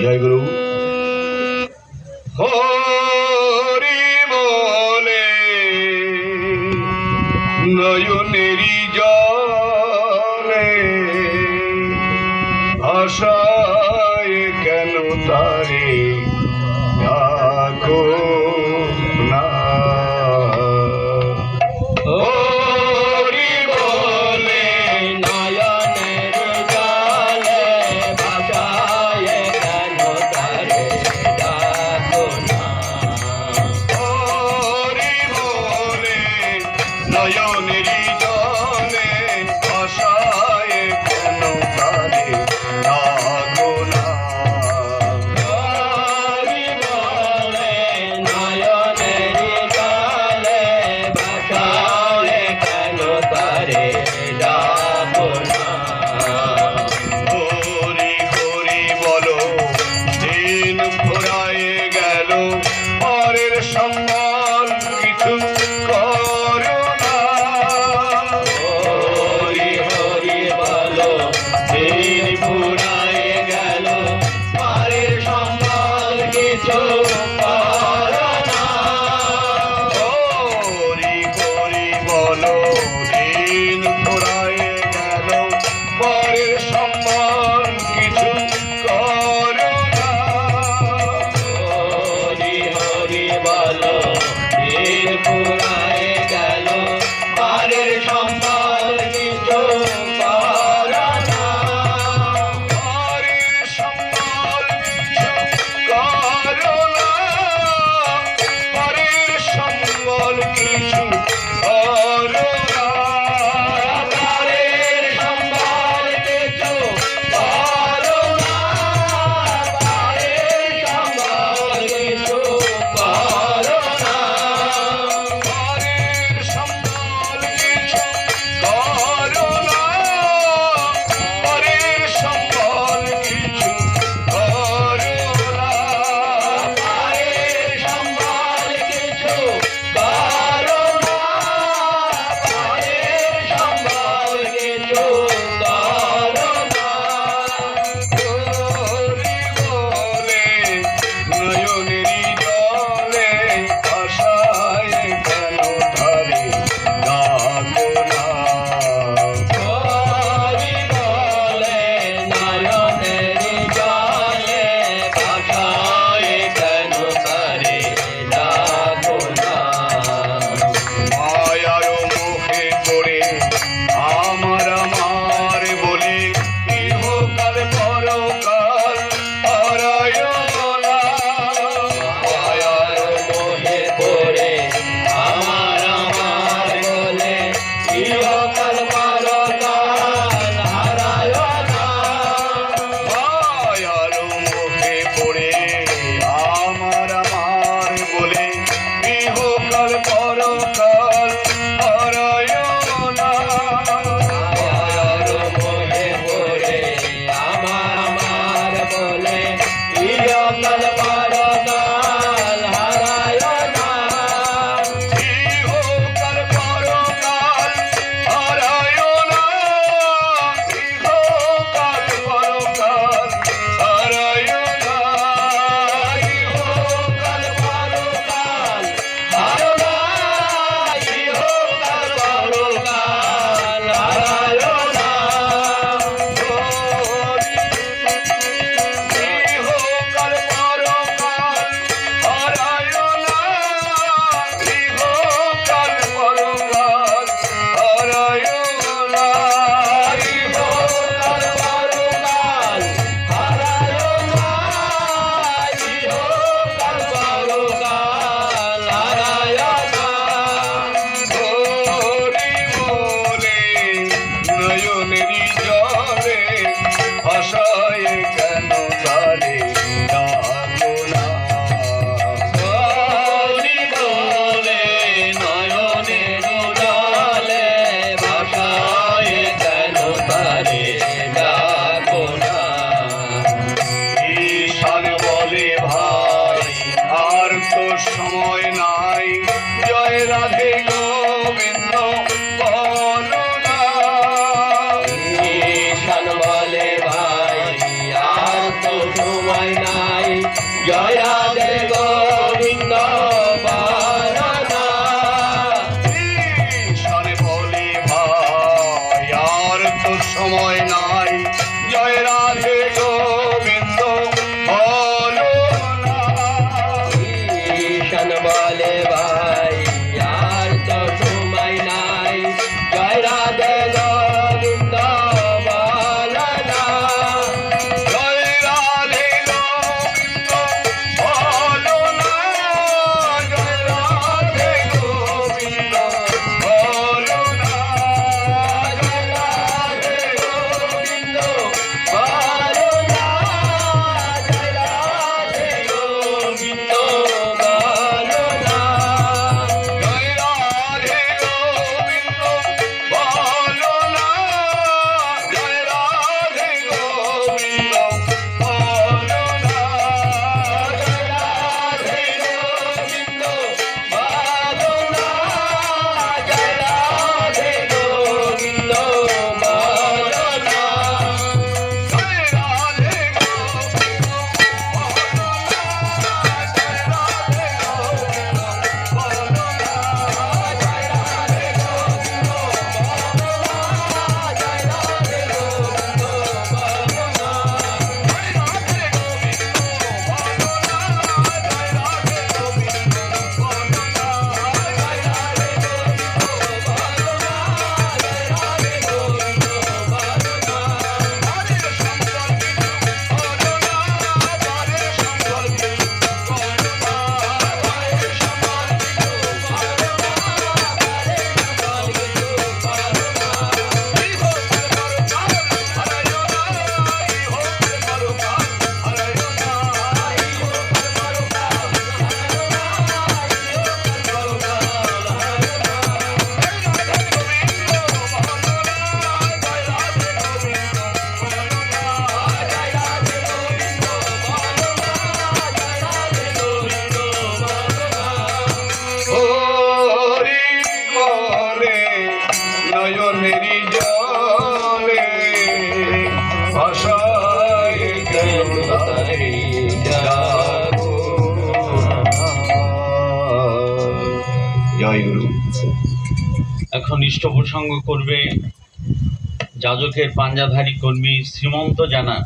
জয় গুরু। হরি বলে নয়নেরি জলে আশায় কেন তারে ডাকো না। সময় নাই। জয় রাধে গোবিন্দ। বলে ভাই আর তো সময় নাই জয় রাধে গোবিন্দ বলো না জয় রাধে গোবিন্দ বলো না জয় রাধে গোবিন্দ বলো না জয় রাধে গোবিন্দ বলো না জয় রাধে গোবিন্দ বলো না জয় রাধে গোবিন্দ বলো না জয় রাধে গোবিন্দ বলো না জয় রাধে গোবিন্দ বলো না জয় রাধে গোবিন্দ বলো না জয় রাধে হরি বলে নয়নেরি জলে ভাষায় কেন তারি ডাকো। জয় গুরু। এখন ইষ্ট প্রসঙ্গ করবে যাজকের পাঞ্জাধারী কর্মী শ্রীমন্ত জানা।